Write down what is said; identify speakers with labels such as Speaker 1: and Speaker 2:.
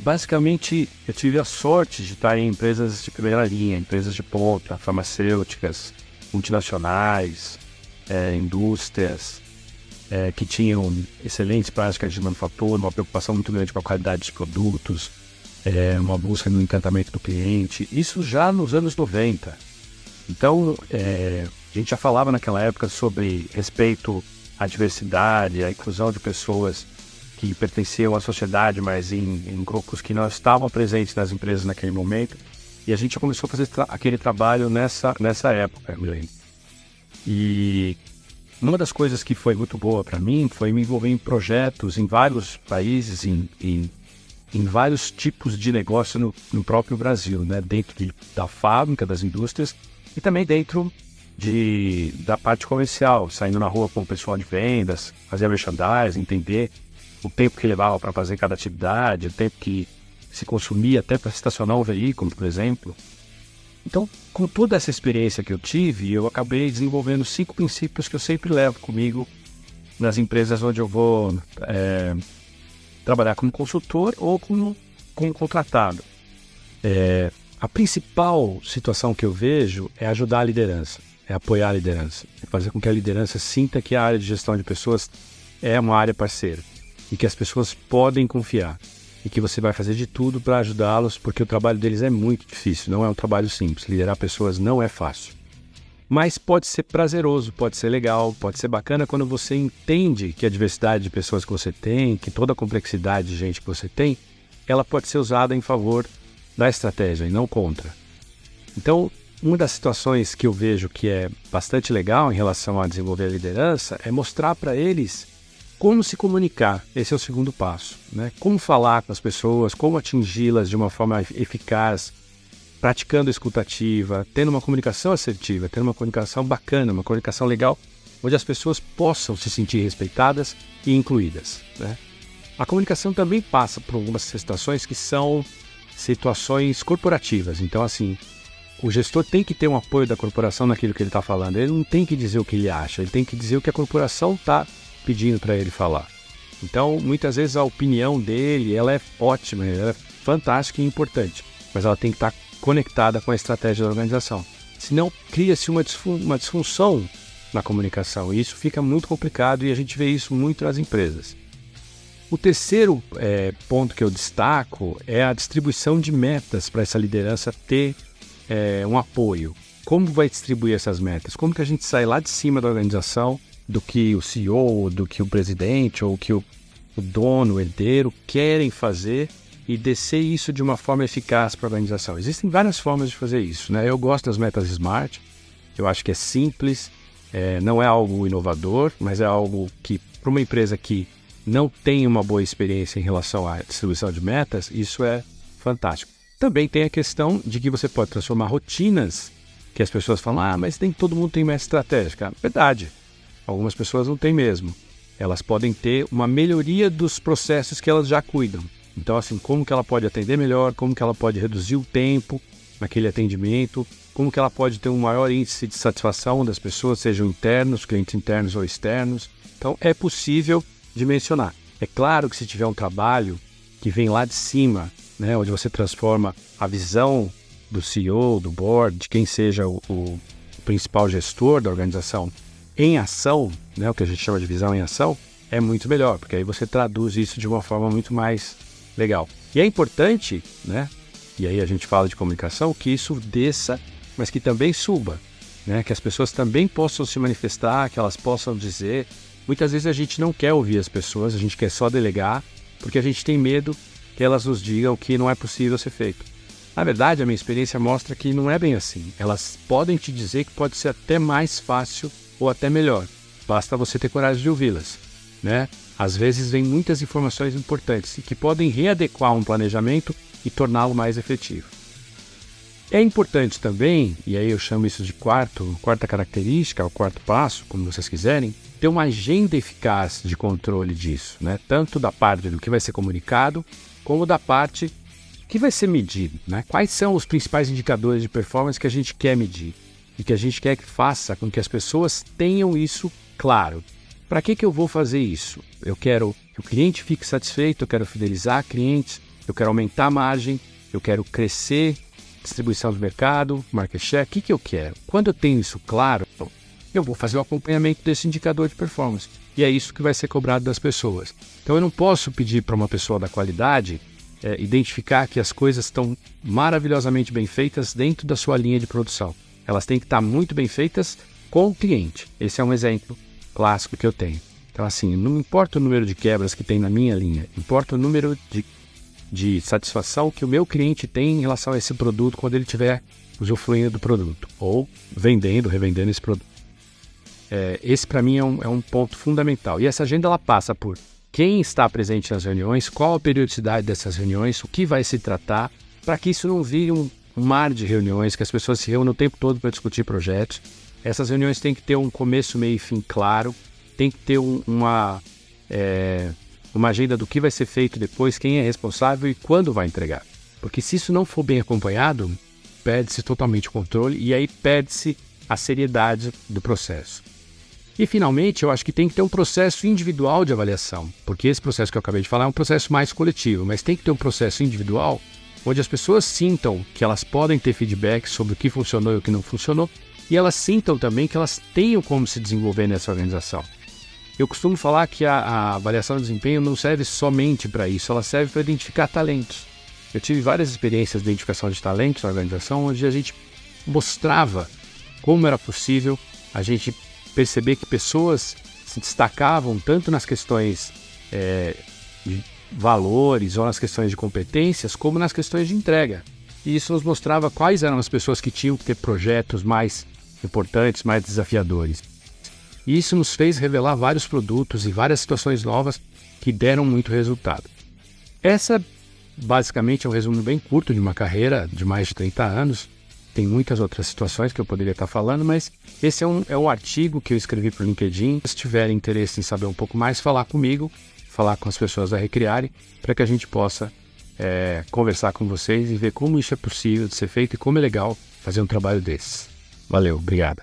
Speaker 1: Basicamente, eu tive a sorte de estar em empresas de primeira linha, empresas de ponta, farmacêuticas, multinacionais, indústrias, que tinham excelentes práticas de manufatura, uma preocupação muito grande com a qualidade dos produtos, uma busca no encantamento do cliente, isso já nos anos 90. Então, a gente já falava naquela época sobre respeito à diversidade, à inclusão de pessoas que pertenciam à sociedade, mas em grupos que não estavam presentes nas empresas naquele momento. E a gente já começou a fazer aquele trabalho nessa época, eu lembro. E uma das coisas que foi muito boa para mim foi me envolver em projetos em vários países, em vários tipos de negócio no próprio Brasil, né? Dentro da fábrica, das indústrias, e também dentro da parte comercial, saindo na rua com o pessoal de vendas, fazer merchandising, entender o tempo que levava para fazer cada atividade, o tempo que se consumia até para estacionar um veículo, por exemplo. Então, com toda essa experiência que eu tive, eu acabei desenvolvendo 5 princípios que eu sempre levo comigo nas empresas onde eu vou trabalhar como consultor ou como contratado. A principal situação que eu vejo é ajudar a liderança, é apoiar a liderança, é fazer com que a liderança sinta que a área de gestão de pessoas é uma área parceira e que as pessoas podem confiar e que você vai fazer de tudo para ajudá-los, porque o trabalho deles é muito difícil, não é um trabalho simples. Liderar pessoas não é fácil. Mas pode ser prazeroso, pode ser legal, pode ser bacana quando você entende que a diversidade de pessoas que você tem, que toda a complexidade de gente que você tem, ela pode ser usada em favor da estratégia e não contra. Então, uma das situações que eu vejo que é bastante legal em relação a desenvolver a liderança é mostrar para eles como se comunicar. Esse é o segundo passo, né? Como falar com as pessoas, como atingi-las de uma forma eficaz, praticando a escuta ativa, tendo uma comunicação assertiva, tendo uma comunicação bacana, uma comunicação legal, onde as pessoas possam se sentir respeitadas e incluídas, né? A comunicação também passa por algumas situações que são situações corporativas. Então, assim, o gestor tem que ter um apoio da corporação naquilo que ele está falando. Ele não tem que dizer o que ele acha, ele tem que dizer o que a corporação está pedindo para ele falar. Então, muitas vezes a opinião dele, ela é ótima, ela é fantástica e importante, mas ela tem que estar conectada com a estratégia da organização. Senão, cria-se uma disfunção na comunicação, e isso fica muito complicado, e a gente vê isso muito nas empresas. O terceiro ponto que eu destaco é a distribuição de metas para essa liderança ter um apoio. Como vai distribuir essas metas? Como que a gente sai lá de cima da organização, do que o CEO, do que o presidente ou que o dono, o herdeiro querem fazer e descer isso de uma forma eficaz para a organização. Existem várias formas de fazer isso, né? Eu gosto das metas SMART, eu acho que é simples, não é algo inovador, mas é algo que, para uma empresa que não tem uma boa experiência em relação à distribuição de metas, isso é fantástico. Também tem a questão de que você pode transformar rotinas que as pessoas falam, mas nem todo mundo tem meta estratégica. Verdade. Algumas pessoas não têm mesmo. Elas podem ter uma melhoria dos processos que elas já cuidam. Então, assim, como que ela pode atender melhor, como que ela pode reduzir o tempo naquele atendimento, como que ela pode ter um maior índice de satisfação das pessoas, sejam internos, clientes internos ou externos. Então, é possível dimensionar. É claro que se tiver um trabalho que vem lá de cima, né, onde você transforma a visão do CEO, do board, de quem seja o principal gestor da organização, em ação, né, o que a gente chama de visão em ação, é muito melhor, porque aí você traduz isso de uma forma muito mais legal. E é importante, né, e aí a gente fala de comunicação, que isso desça, mas que também suba, né, que as pessoas também possam se manifestar, que elas possam dizer. Muitas vezes a gente não quer ouvir as pessoas, a gente quer só delegar, porque a gente tem medo que elas nos digam que não é possível ser feito. Na verdade, a minha experiência mostra que não é bem assim. Elas podem te dizer que pode ser até mais fácil ou até melhor. Basta você ter coragem de ouvi-las, né? Às vezes vem muitas informações importantes e que podem readequar um planejamento e torná-lo mais efetivo. É importante também, e aí eu chamo isso de quarta característica, o quarto passo, como vocês quiserem, ter uma agenda eficaz de controle disso, né? Tanto da parte do que vai ser comunicado, como da parte que vai ser medido, né? Quais são os principais indicadores de performance que a gente quer medir e que a gente quer que faça com que as pessoas tenham isso claro. Para que eu vou fazer isso? Eu quero que o cliente fique satisfeito, eu quero fidelizar clientes, eu quero aumentar a margem, eu quero crescer, distribuição do mercado, market share, o que eu quero? Quando eu tenho isso claro, eu vou fazer o acompanhamento desse indicador de performance. E é isso que vai ser cobrado das pessoas. Então eu não posso pedir para uma pessoa da qualidade identificar que as coisas estão maravilhosamente bem feitas dentro da sua linha de produção. Elas têm que estar muito bem feitas com o cliente. Esse é um exemplo clássico que eu tenho. Então assim, não importa o número de quebras que tem na minha linha, importa o número de satisfação que o meu cliente tem em relação a esse produto quando ele estiver usufruindo do produto ou vendendo, revendendo esse produto. Esse para mim é um ponto fundamental. E essa agenda ela passa por quem está presente nas reuniões, qual a periodicidade dessas reuniões, o que vai se tratar, para que isso não vire um mar de reuniões, que as pessoas se reúnam o tempo todo para discutir projetos. Essas reuniões têm que ter um começo, meio e fim claro, tem que ter uma agenda do que vai ser feito depois, quem é responsável e quando vai entregar. Porque se isso não for bem acompanhado, perde-se totalmente o controle e aí perde-se a seriedade do processo. E, finalmente, eu acho que tem que ter um processo individual de avaliação, porque esse processo que eu acabei de falar é um processo mais coletivo, mas tem que ter um processo individual onde as pessoas sintam que elas podem ter feedback sobre o que funcionou e o que não funcionou, e elas sintam também que elas tenham como se desenvolver nessa organização. Eu costumo falar que a avaliação de desempenho não serve somente para isso, ela serve para identificar talentos. Eu tive várias experiências de identificação de talentos na organização, onde a gente mostrava como era possível a gente perceber que pessoas se destacavam tanto nas questões de valores ou nas questões de competências, como nas questões de entrega. E isso nos mostrava quais eram as pessoas que tinham que ter projetos mais importantes, mais desafiadores. E isso nos fez revelar vários produtos e várias situações novas que deram muito resultado. Essa, basicamente, é um resumo bem curto de uma carreira de mais de 30 anos. Tem muitas outras situações que eu poderia estar falando, mas esse é um artigo que eu escrevi para o LinkedIn. Se tiverem interesse em saber um pouco mais, falar comigo, falar com as pessoas da Recriare, para que a gente possa conversar com vocês e ver como isso é possível de ser feito e como é legal fazer um trabalho desses. Valeu, obrigado.